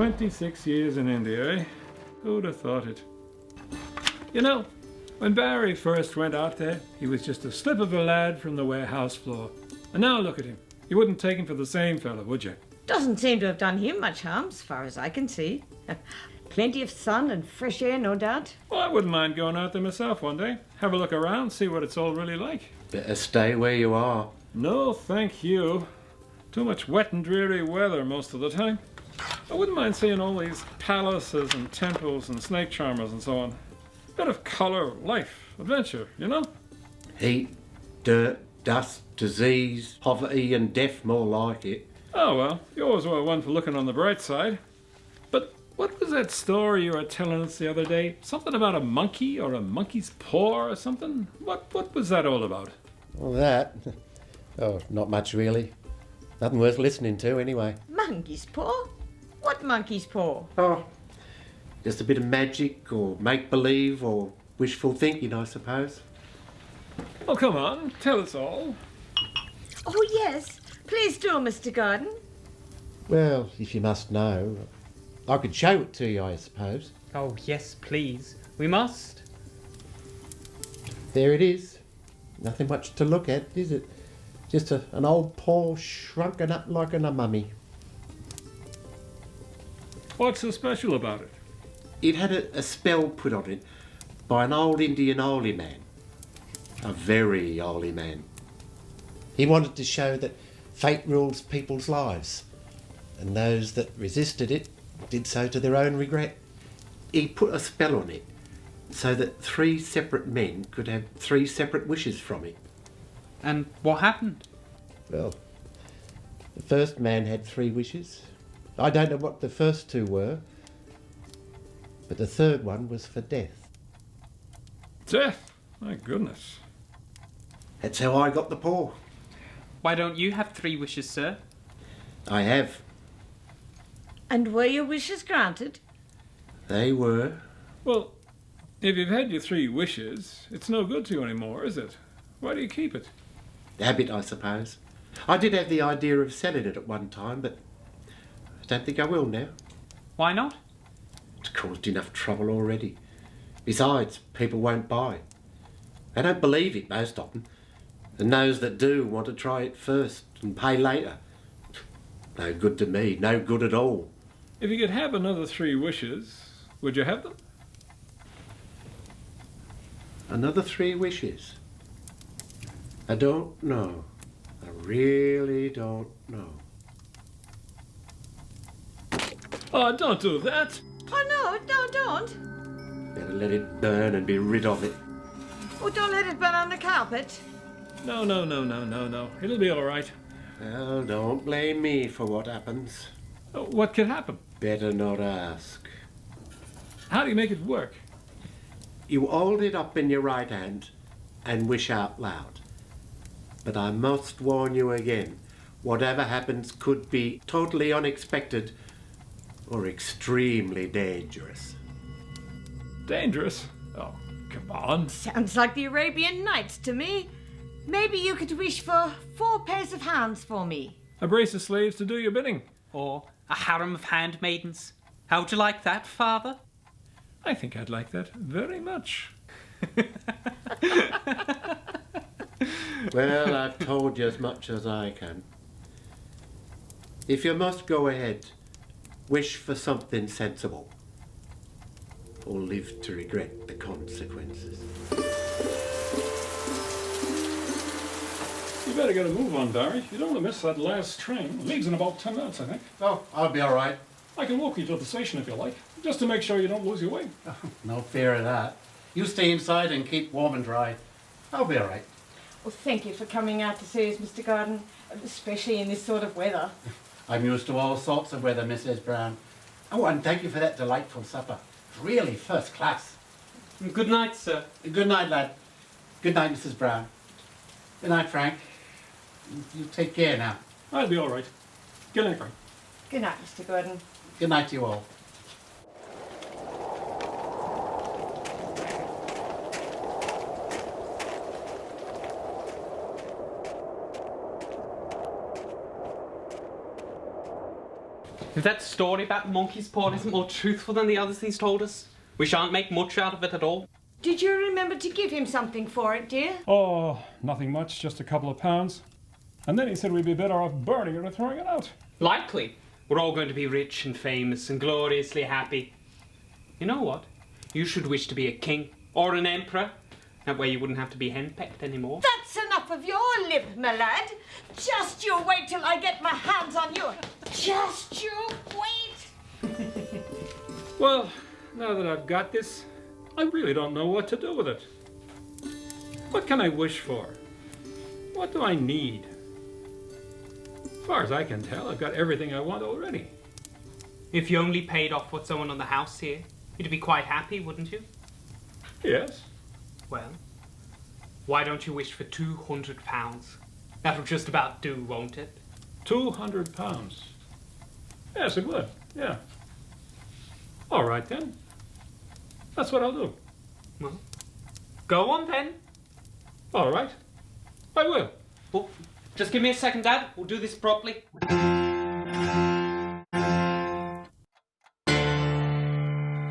26 years in India, eh? Who'd have thought it? You know, when Barry first went out there, he was just a slip of a lad from the warehouse floor. And now look at him. You wouldn't take him for the same fella, would you? Doesn't seem to have done him much harm, as far as I can see. Plenty of sun and fresh air, no doubt. Well, I wouldn't mind going out there myself one day. Have a look around, see what it's all really like. Better stay where you are. No, thank you. Too much wet and dreary weather most of the time. I wouldn't mind seeing all these palaces and temples and snake charmers and so on. Bit of colour, life, adventure, you know? Heat, dirt, dust, disease, poverty and death, more like it. Oh well, you always were one for looking on the bright side. But what was that story you were telling us the other day? Something about a monkey or a monkey's paw or something? What was that all about? Well, that? Oh, not much really. Nothing worth listening to anyway. Monkey's paw? What monkey's paw? Oh, just a bit of magic or make-believe or wishful thinking, I suppose. Oh, come on, tell us all. Oh, yes. Please do, Mr. Garden. Well, if you must know, I could show it to you, I suppose. Oh, yes, please. We must. There it is. Nothing much to look at, is it? Just an old paw shrunken up like a mummy. What's so special about it? It had a spell put on it by an old Indian holy man. A very holy man. He wanted to show that fate rules people's lives, and those that resisted it did so to their own regret. He put a spell on it so that 3 separate men could have 3 separate wishes from it. And what happened? Well, the first man had 3 wishes. I don't know what the first 2 were, but the third one was for death. Death? My goodness. That's how I got the paw. Why don't you have 3 wishes, sir? I have. And were your wishes granted? They were. Well, if you've had your 3 wishes, it's no good to you anymore, is it? Why do you keep it? Habit, I suppose. I did have the idea of selling it at one time, but I don't think I will now. Why not? It's caused enough trouble already. Besides, people won't buy. They don't believe it, most of them. And those that do want to try it first and pay later. No good to me, no good at all. If you could have another 3 wishes, would you have them? Another 3 wishes? I don't know. I really don't know. Oh, don't do that. Oh, no, don't. Better let it burn and be rid of it. Oh, don't let it burn on the carpet. No. It'll be all right. Well, don't blame me for what happens. What could happen? Better not ask. How do you make it work? You hold it up in your right hand and wish out loud. But I must warn you again, whatever happens could be totally unexpected or extremely dangerous. Dangerous? Oh, come on. Sounds like the Arabian Nights to me. Maybe you could wish for 4 pairs of hands for me. A brace of slaves to do your bidding. Or a harem of handmaidens? How would you like that, Father? I think I'd like that very much. Well, I've told you as much as I can. If you must go ahead, wish for something sensible, or live to regret the consequences. You better get a move on, Barry. You don't want to miss that last train. It leaves in about 10 minutes, I think. Oh, I'll be all right. I can walk you to the station if you like, just to make sure you don't lose your way. No fear of that. You stay inside and keep warm and dry. I'll be all right. Well, thank you for coming out to see us, Mr. Garden, especially in this sort of weather. I'm used to all sorts of weather, Mrs. Brown. Oh, and thank you for that delightful supper. Really first class. Good night, sir. Good night, lad. Good night, Mrs. Brown. Good night, Frank. You take care now. I'll be all right. Good night, Frank. Good night, Mr. Gordon. Good night to you all. If that story about Monkeys Paw isn't more truthful than the others he's told us, we shan't make much out of it at all. Did you remember to give him something for it, dear? Oh, nothing much, just a couple of pounds. And then he said we'd be better off burning it or throwing it out. Likely. We're all going to be rich and famous and gloriously happy. You know what? You should wish to be a king or an emperor. That way you wouldn't have to be henpecked anymore. That's enough of your lip, my lad. Just you wait till I get my hands on you. Just you wait. Well, now that I've got this, I really don't know what to do with it. What can I wish for? What do I need? As far as I can tell, I've got everything I want already. If you only paid off what's owing on the house here, you'd be quite happy, wouldn't you? Yes. Well, why don't you wish for £200? That'll just about do, won't it? £200. Yes, it would. Yeah. All right then. That's what I'll do. Well, go on then. All right. I will. Well, just give me a second, Dad. We'll do this properly.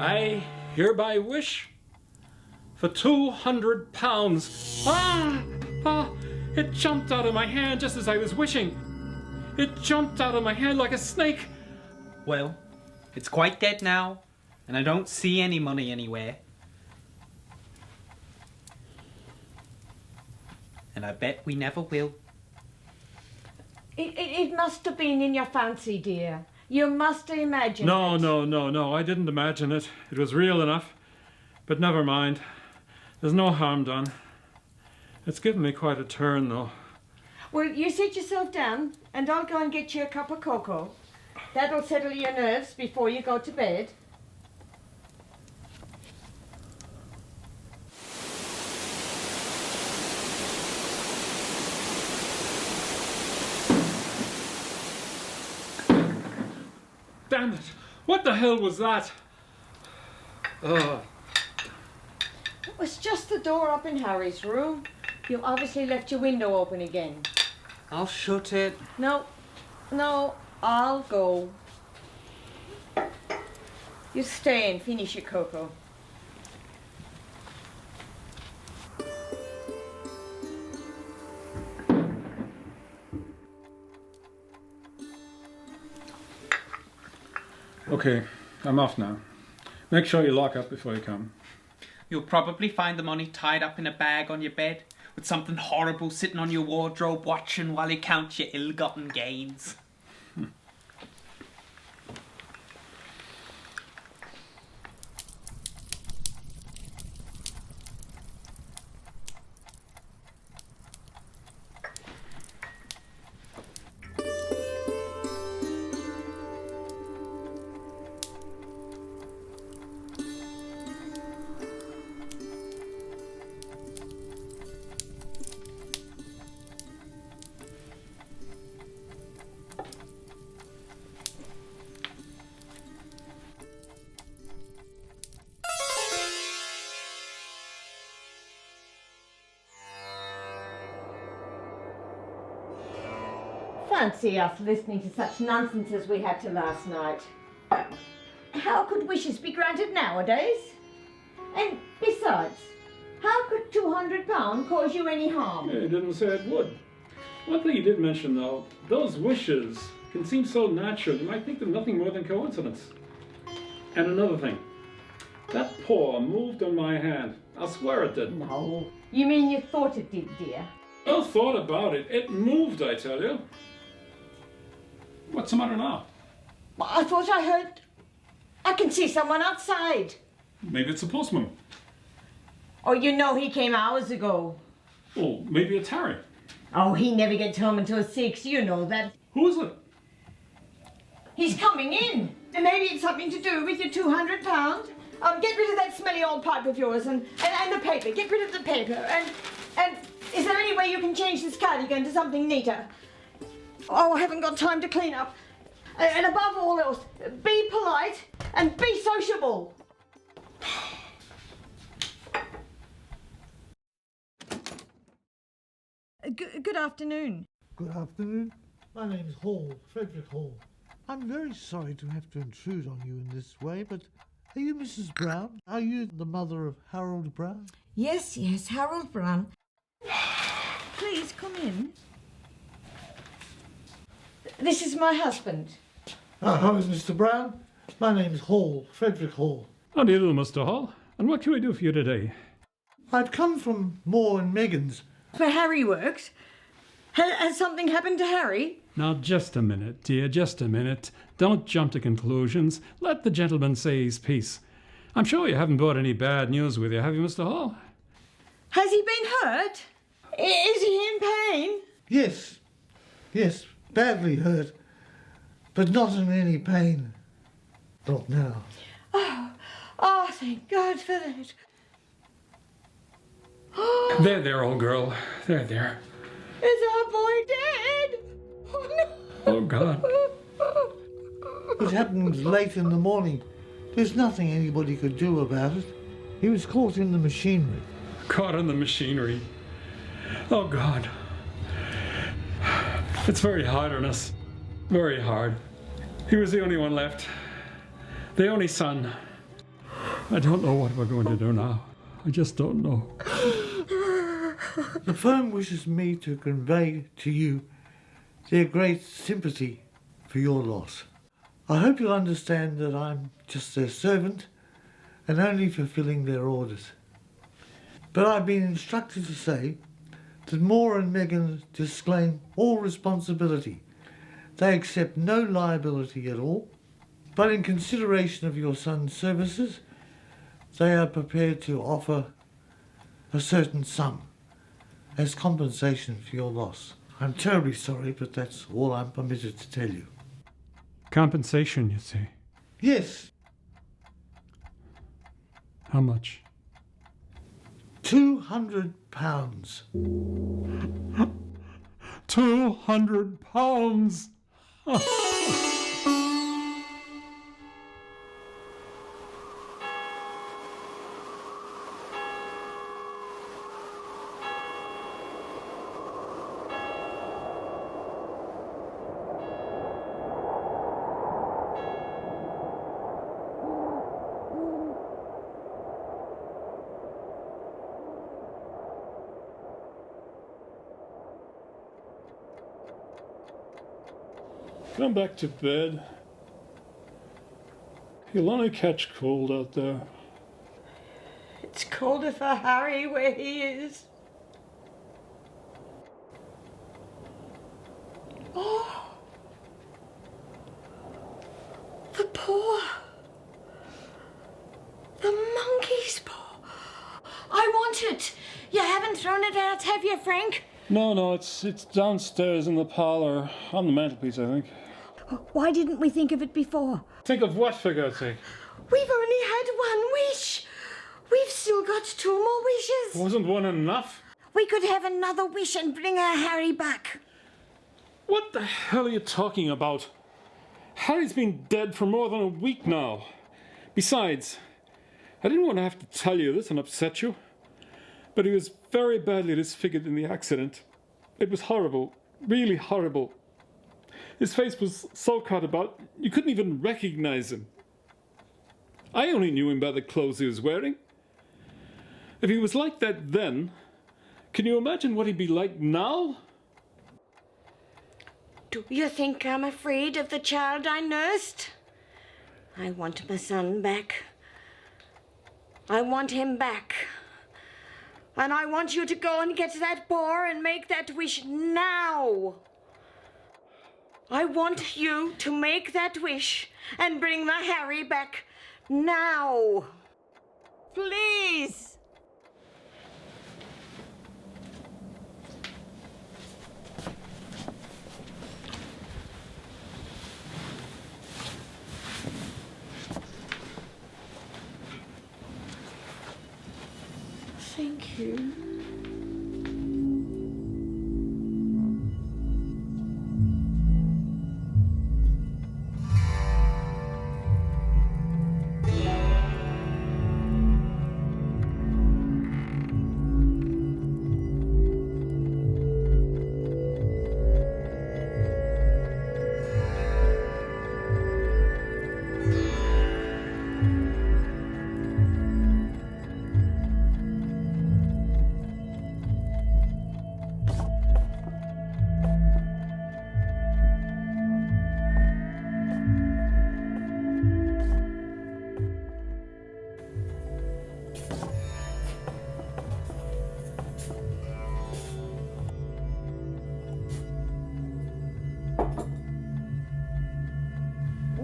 I hereby wish for £200. Ah! It jumped out of my hand just as I was wishing. It jumped out of my hand like a snake. Well, it's quite dead now, and I don't see any money anywhere. And I bet we never will. It must have been in your fancy, dear. You must have imagined No, it. no. I didn't imagine it. It was real enough. But never mind. There's no harm done. It's given me quite a turn, though. Well, you sit yourself down, and I'll go and get you a cup of cocoa. That'll settle your nerves before you go to bed. Damn it! What the hell was that? Ugh. It was just the door up in Harry's room. You obviously left your window open again. I'll shut it. No, I'll go. You stay and finish your cocoa. Okay, I'm off now. Make sure you lock up before you come. You'll probably find the money tied up in a bag on your bed, with something horrible sitting on your wardrobe watching while you count your ill-gotten gains. Fancy us listening to such nonsense as we had to last night. How could wishes be granted nowadays? And besides, how could £200 cause you any harm? He didn't say it would. One thing he did mention, though, those wishes can seem so natural, you might think them nothing more than coincidence. And another thing, that paw moved on my hand. I'll swear it did. No. You mean you thought it did, dear? No thought about it. It moved, I tell you. What's the matter now? I thought I heard... I can see someone outside. Maybe it's a postman. Oh, you know he came hours ago. Oh, maybe it's Harry. Oh, he never gets home until 6, you know that. Who is it? He's coming in. And maybe it's something to do with your £200. Get rid of that smelly old pipe of yours and the paper. Get rid of the paper. And is there any way you can change this cardigan to something neater? Oh, I haven't got time to clean up. And above all else, be polite and be sociable. Good afternoon. Good afternoon. My name's Hall, Frederick Hall. I'm very sorry to have to intrude on you in this way, but are you Mrs. Brown? Are you the mother of Harold Brown? Yes, Harold Brown. Please come in. This is my husband. Hello, Mr. Brown. My name's Hall, Frederick Hall. How do you do, Mr. Hall? And what can we do for you today? I've come from Moore and Megan's. Where Harry works. Has something happened to Harry? Now, just a minute, dear, just a minute. Don't jump to conclusions. Let the gentleman say his piece. I'm sure you haven't brought any bad news with you, have you, Mr. Hall? Has he been hurt? Is he in pain? Yes, badly hurt, but not in any pain. Not now. Oh, thank God for that. There, old girl. There. Is our boy dead? Oh, no. Oh, God. It happened late in the morning. There's nothing anybody could do about it. He was caught in the machinery. Caught in the machinery. Oh, God. It's very hard on us. Very hard. He was the only one left. The only son. I don't know what we're going to do now. I just don't know. The firm wishes me to convey to you their great sympathy for your loss. I hope you'll understand that I'm just their servant and only fulfilling their orders. But I've been instructed to say that Moore and Megan disclaim all responsibility. They accept no liability at all, but in consideration of your son's services, they are prepared to offer a certain sum as compensation for your loss. I'm terribly sorry, but that's all I'm permitted to tell you. Compensation, you say? Yes, How much? £200. £200! Come back to bed. You'll only catch cold out there. It's colder for Harry where he is. Oh, the paw. The monkey's paw. I want it. You haven't thrown it out, have you, Frank? No, it's downstairs in the parlour, on the mantelpiece, I think. Why didn't we think of it before? Think of what, for God's sake? We've only had one wish. We've still got 2 more wishes. Wasn't one enough? We could have another wish and bring our Harry back. What the hell are you talking about? Harry's been dead for more than a week now. Besides, I didn't want to have to tell you this and upset you, but he was very badly disfigured in the accident. It was horrible, really horrible. His face was so cut about, you couldn't even recognize him. I only knew him by the clothes he was wearing. If he was like that then, can you imagine what he'd be like now? Do you think I'm afraid of the child I nursed? I want my son back. I want him back. And I want you to go and get that paw and make that wish now. I want you to make that wish and bring my Harry back now. Please. Thank you.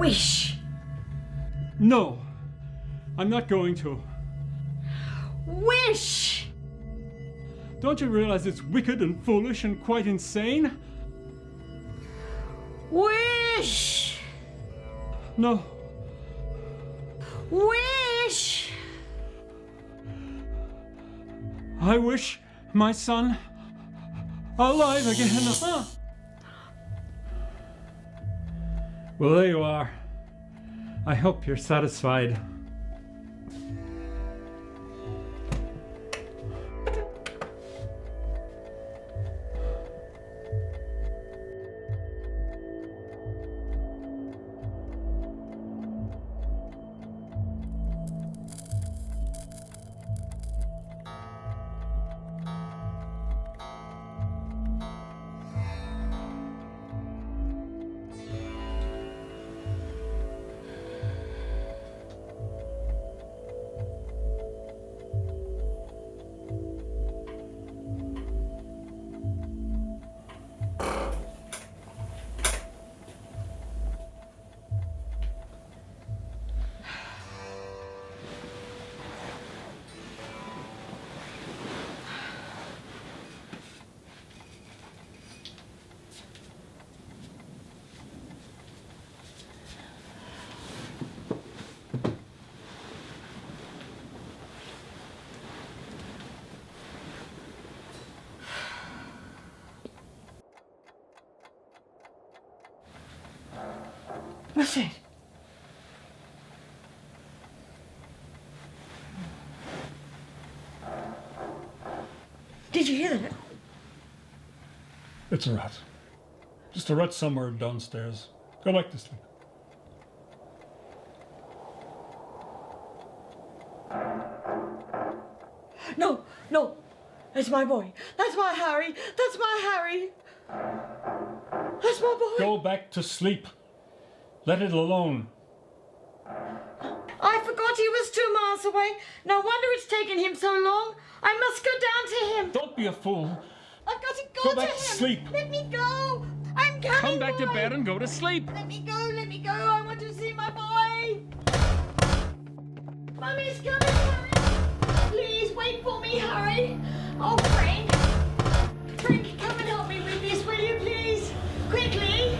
Wish. No, I'm not going to. Wish. Don't you realize it's wicked and foolish and quite insane? Wish. No. Wish. I wish my son alive again. Well, there you are. I hope you're satisfied. What's it? Did you hear that? It's a rat. Just a rat somewhere downstairs. Go back to sleep. No, no. That's my boy. That's my Harry. That's my Harry. That's my boy. Go back to sleep. Let it alone. I forgot he was 2 miles away. No wonder it's taken him so long. I must go down to him. Don't be a fool. I've got to Go go to back him. to sleep. Let me go. I'm coming. Come back to boy. bed and go to sleep. Let me go. Let me go. I want to see my boy. Mummy's coming, Harry. Please wait for me, Harry. Oh, Frank. Frank, come and help me with this, will you, please? Quickly.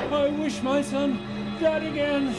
I wish my son died again.